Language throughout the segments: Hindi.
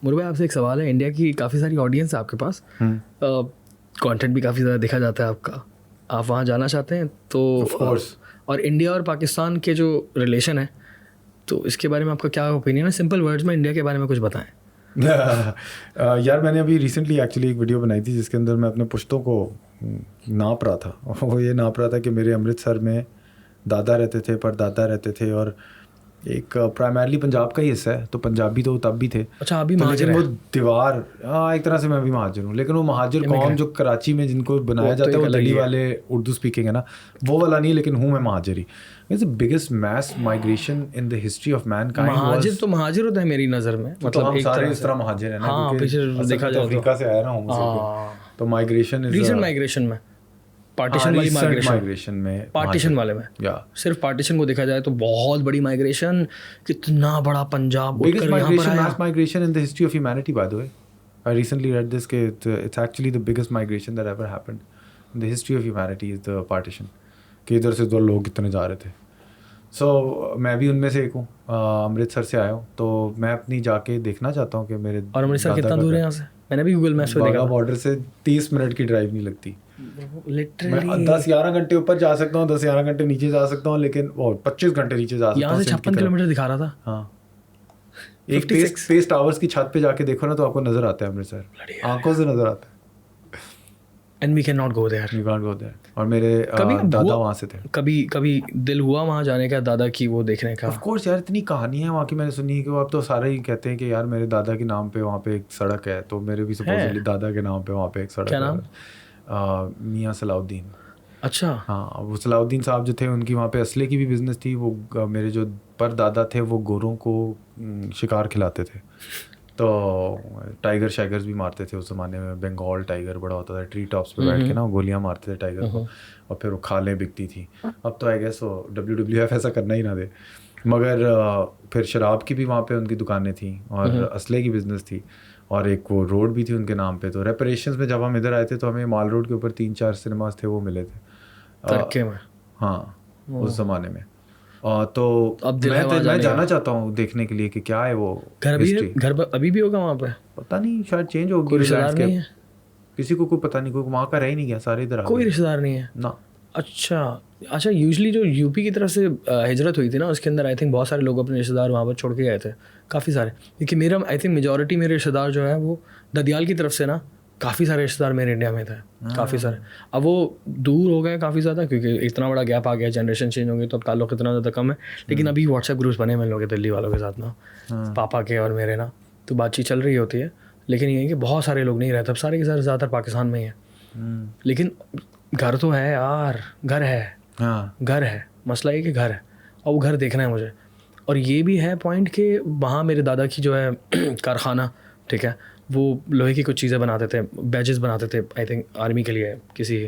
मुरु भाई आपसे एक सवाल है, इंडिया की काफ़ी सारी ऑडियंस है आपके पास, कंटेंट भी काफ़ी ज़्यादा देखा जाता है आपका, आप वहाँ जाना चाहते हैं तो और इंडिया और पाकिस्तान के जो रिलेशन है तो इसके बारे में आपका क्या ओपिनियन है? सिंपल वर्ड्स में इंडिया के बारे में कुछ बताएं। यार मैंने अभी रिसेंटली एक्चुअली एक वीडियो बनाई थी जिसके अंदर मैं अपने पुश्तों को नाप रहा था। वो ये नाप रहा था कि मेरे अमृतसर में दादा रहते थे, परदादा रहते थे, और एक प्राइमरली पंजाब का ही हिस्सा है, तो पंजाबी तो तब भी थे। अच्छा, अभी तो महाजर लेकिन है। वो दीवार, हाँ एक तरह से मैं भी महाजर हूँ, लेकिन वो महाजर कौम जो कराची में जिनको बनाया जाता है वो दिल्ली वाले उर्दू स्पीकिंग है ना, वो वाला नहीं, लेकिन हूँ मैं महाजर ही। It's the biggest mass migration in the history of mankind. महाजिर तो महाजिर होता है मेरी नज़र में, मतलब हम एक सारे तरह इस तरह महाजिर हैं ना, हाँ, क्योंकि देखा जाए अफ्रीका से आया ना हूँ, तो माइग्रेशन इज रीसेंट माइग्रेशन में, पार्टीशन वाली माइग्रेशन में, पार्टीशन वाले में, सिर्फ पार्टीशन को देखा जाए तो बहुत बड़ी माइग्रेशन, कितना बड़ा Punjab biggest migration, mass migration in the history of humanity by the way. I recently read this कि it's actually the biggest migration that ever happened in the history of humanity is the partition, कि इधर से उधर लोग कितने जा रहे थे। सो मैं भी उनमें से एक हूँ, अमृतसर से आया हूँ, तो मैं अपनी जाके देखना चाहता हूँ कि मेरे। और अमृतसर कितना दूर है यहाँ से? मैंने भी गूगल मैप्स पे देखा, बॉर्डर से 30 मिनट की ड्राइव नहीं लगती। लिटरली मैं 10-11 घंटे ऊपर जा सकता हूँ, 10-11 घंटे नीचे जा सकता हूँ, लेकिन 25 घंटे नीचे जा सकता हूँ। यहाँ से 56 किलोमीटर दिखा रहा था। हाँ, एक स्पेस टावर्स की छत पे जाके देखो ना तो आपको नजर आता है अमृतसर, आंखों से नजर आता है। And we cannot go there. You can't go there. और मेरे दादा वहाँ से थे। कभी दिल हुआ वहाँ जाने का, दादा की वो देखने का? Of course यार, इतनी कहानी है वहाँ की मैंने सुनी है कि वो अब तो सारे ही कहते हैं कि यार मेरे दादा के नाम पे वहाँ पे एक सड़क है, तो मेरे भी सपोजली दादा के नाम पे वहाँ पे एक सड़क है। क्या नाम? मियाँ सलाउद्दीन। अच्छा। हाँ, वो सलाउद्दीन साहब जो थे उनकी वहाँ पे असले की भी बिजनेस थी। वो मेरे जो परदादा थे वो गोरों को शिकार खिलाते थे, तो टाइगर शाइगर्स भी मारते थे उस ज़माने में। बंगाल टाइगर बड़ा होता था, ट्री टॉप्स पे बैठ के ना गोलियां मारते थे टाइगर को, और फिर वो खालें बिकती थी। अब तो आई गेस वो WWF ऐसा करना ही ना दे, मगर फिर शराब की भी वहाँ पे उनकी दुकानें थी और असले की बिज़नेस थी, और एक वो रोड भी थी उनके नाम पे। तो रेपरेशंस में जब हम इधर आए थे तो हमें माल रोड के ऊपर 3-4 सिनेमास थे, वो मिले थे हाँ उस ज़माने में। तो अब मैं जाना चाहता हूँ देखने के लिए कि क्या है वो घर अभी भी होगा वहाँ पे, पता नहीं, शायद चेंज हो गया। रिश्तेदार नहीं है किसी को, कोई पता नहीं, कोई वहाँ का रह ही नहीं गया, सारे इधर आ गए। कोई रिश्तेदार नहीं है ना? अच्छा यूजुअली जो यूपी की तरफ से हिजरत हुई थी ना, उसके अंदर आई थिंक बहुत सारे लोग अपने रिश्तेदार वहाँ पर छोड़ के गए थे, काफ़ी सारे। क्योंकि मेरा आई थिंक मेजॉरिटी मेरे रिश्तेदार जो है वो ददियाल की तरफ से ना, काफ़ी सारे रिश्तेदार मेरे इंडिया में थे, काफ़ी सारे। अब वो दूर हो गए काफ़ी ज़्यादा, क्योंकि इतना बड़ा गैप आ गया, जनरेशन चेंज हो गई, तो अब ताल्लुक इतना ज़्यादा कम है। लेकिन अभी व्हाट्सएप ग्रुप्स बने हुए लोग के दिल्ली वालों के साथ ना, पापा के और मेरे ना, तो बातचीत चल रही होती है। लेकिन ये है कि बहुत सारे लोग नहीं रहते, अब सारे के सारे ज़्यादातर पाकिस्तान में ही है। लेकिन घर तो है यार, घर है, मसला ये कि घर है, और वो घर देखना है मुझे। और ये भी है पॉइंट कि वहाँ मेरे दादा की जो है कारखाना, ठीक है, वो लोहे की कुछ चीज़ें बनाते थे, बैजेस बनाते थे, आई थिंक आर्मी के लिए, किसी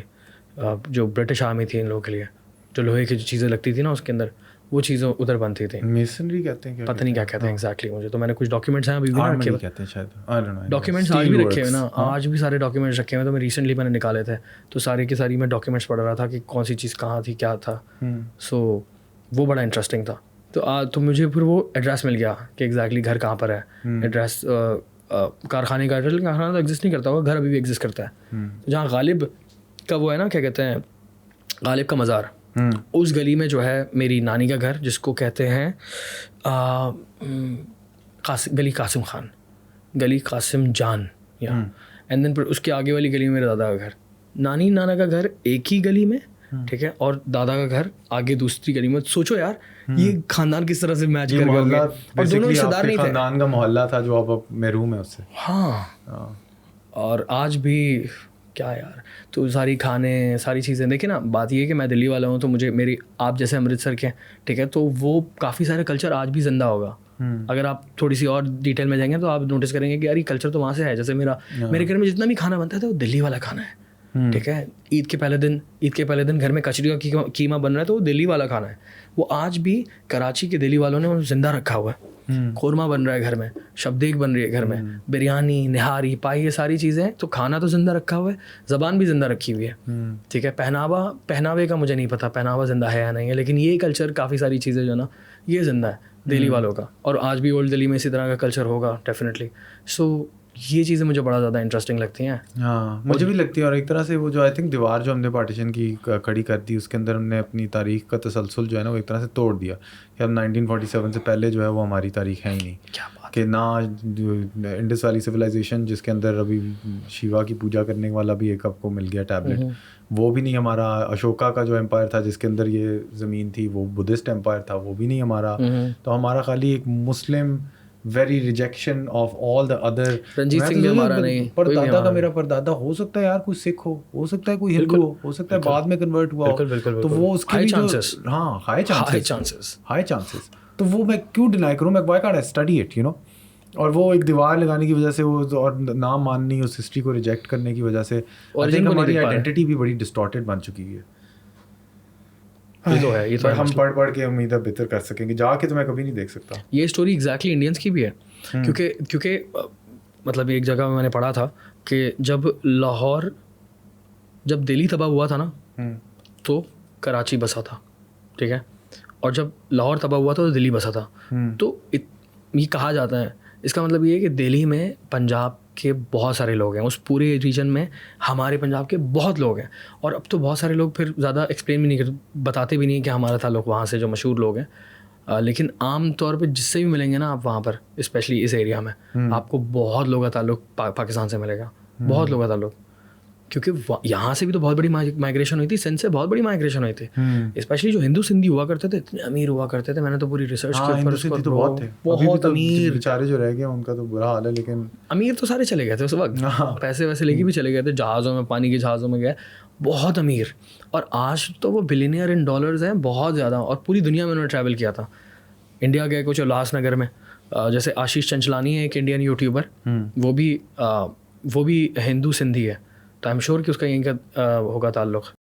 जो ब्रिटिश आर्मी थी इन लोगों के लिए, जो लोहे की जो चीज़ें लगती थी ना उसके अंदर, वो चीज़ें उधर बनती थी। मेसनरी कहते हैं, पता नहीं क्या कहते हैं एग्जैक्टली मुझे, तो मैंने कुछ डॉक्यूमेंट्स हैं अभी भी रखे हुए, कहते हैं शायद, डॉक्यूमेंट्स आज भी रखे हुए ना, आज भी सारे डॉक्यूमेंट्स रखे हुए। तो मैं रिसेंटली मैंने निकाले थे, तो सारी की सारी मैं डॉक्यूमेंट्स पढ़ रहा था कि कौन सी चीज़ कहाँ थी, क्या था। सो वो बड़ा इंटरेस्टिंग था। तो मुझे फिर वो एड्रेस मिल गया कि एग्जैक्टली घर कहाँ पर है, एड्रेस कारखाने का एड्रेस। कारखाना तो एग्जिस्ट नहीं करता होगा, घर अभी भी एग्जिस्ट करता है। तो जहाँ गालिब का वो है ना, क्या कहते हैं, गालिब का मज़ार, उस गली में जो है मेरी नानी का घर, जिसको कहते हैं गली कासिम खान, गली कासिम जान, या एंड देन फिर उसके आगे वाली गली में मेरे दादा का घर। नानी नाना का घर एक ही गली में, ठीक है, और दादा का घर आगे दूसरी गली में। सोचो यार ये खानदान किस तरह से मैच कर गया, और दोनों रिश्तेदार नहीं थे, खानदान का मोहल्ला था जो अब महरूम है उससे। हाँ, और आज भी क्या यार, तो सारी खाने, सारी चीज़ें देखिए ना। बात ये है कि मैं दिल्ली वाला हूँ, तो मुझे मेरी, आप जैसे अमृतसर के, ठीक है, तो वो काफ़ी सारे कल्चर आज भी जिंदा होगा। अगर आप थोड़ी सी और डिटेल में जाएंगे तो आप नोटिस करेंगे कि यार ये कल्चर तो वहाँ से है। जैसे मेरे घर में जितना भी खाना बनता है वो दिल्ली वाला खाना है, ठीक है। ईद के पहले दिन घर में कचरी का कीमा बन रहा है तो वो दिल्ली वाला खाना है। वो आज भी कराची के दिल्ली वालों ने वो जिंदा रखा हुआ है। कोरमा बन रहा है घर में, शबदेग बन रही है घर में, बिरयानी, निहारी, पाई, ये सारी चीज़ें। तो खाना तो जिंदा रखा हुआ है, ज़बान भी जिंदा रखी हुई है, ठीक है। पहनावे का मुझे नहीं पता पहनावा जिंदा है या नहीं है, लेकिन ये कल्चर, काफ़ी सारी चीज़ें जो ना ये जिंदा है। दिल्ली वालों का, और आज भी ओल्ड दिल्ली में इसी तरह का कल्चर होगा डेफिनेटली. सो ये चीज़ें मुझे बड़ा ज़्यादा इंटरेस्टिंग लगती हैं. हाँ मुझे भी लगती है. और एक तरह से वो जो आई थिंक दीवार जो हमने पार्टीशन की खड़ी कर दी, उसके अंदर हमने अपनी तारीख का तसलसल जो है ना वो एक तरह से तोड़ दिया कि अब 1947 से पहले जो है वो हमारी तारीख है ही नहीं. क्या बात कि ना इंडस वैली सिविलाइजेशन जिसके अंदर अभी शिवा की पूजा करने वाला भी एक आपको मिल गया टैबलेट, वो भी नहीं हमारा. अशोका का जो एम्पायर था जिसके अंदर ये ज़मीन थी वो बुद्धिस्ट एम्पायर था, वो भी नहीं हमारा. तो हमारा खाली एक Muslim very rejection of all the other. Ranjit Singh भी हमारा नहीं, परदादा का मेरा परदादा हो सकता है यार कोई सिख हो सकता है कोई हिंदू हो सकता है बाद में कन्वर्ट हुआ हो, तो वो उसके भी जो हाँ हाई चांसेस. तो वो मैं क्यों डिनाई करूँ, मैं why can't I study it, you know. और वो एक दीवार लगाने की वजह से वो और नाम माननी उस हिस्ट्री को रिजेक्ट करने की वजह से हमारी आइडेंटिटी भी बड़ी डिस्टॉर्टेड बन चुकी है. ये तो है, ये तो हम पढ़ के उम्मीद है बेहतर कर सकेंगे, जाके तो मैं कभी नहीं देख सकता. ये स्टोरी एग्जैक्टली इंडियंस की भी है. क्योंकि मतलब एक जगह में मैंने पढ़ा था कि जब दिल्ली तबाह हुआ था ना तो कराची बसा था, ठीक है, और जब लाहौर तबाह हुआ था तो दिल्ली बसा था. तो ये कहा जाता है, इसका मतलब ये है कि दिल्ली में पंजाब के बहुत सारे लोग हैं, उस पूरे रीजन में हमारे पंजाब के बहुत लोग हैं. और अब तो बहुत सारे लोग फिर ज़्यादा एक्सप्लेन भी नहीं करते, बताते भी नहीं कि हमारा ताल्लुक वहाँ से जो मशहूर लोग हैं. लेकिन आम तौर पे जिससे भी मिलेंगे ना आप वहाँ पर, स्पेशली इस एरिया में, आपको बहुत लोगों का ताल्लुक पाकिस्तान से मिलेगा, बहुत लोगों का ताल्लुक. क्योंकि यहाँ से भी तो बहुत बड़ी माइग्रेशन हुई थी, सिंध से बहुत बड़ी माइग्रेशन हुई थी. स्पेशली जो हिंदू सिंधी हुआ करते थे, इतने अमीर हुआ करते थे. मैंने तो पूरी रिसर्च की, तो बहुत थे, बहुत अमीर बेचारे जो रह गए उनका तो बुरा हाल है. लेकिन अमीर तो सारे चले गए थे उस वक्त, पैसे वैसे लेके भी चले गए थे, जहाज़ों में, पानी के जहाज़ों में गए, बहुत अमीर. और आज तो वो बिलियनियर इन डॉलर्स हैं बहुत ज़्यादा, और पूरी दुनिया में उन्होंने ट्रैवल किया था. इंडिया गए कुछ उल्लासनगर में, जैसे आशीष चंचलानी है एक इंडियन यूट्यूबर, वो भी हिंदू सिंधी है, तो आई एम श्योर कि उसका यहीं का होगा ताल्लुक़.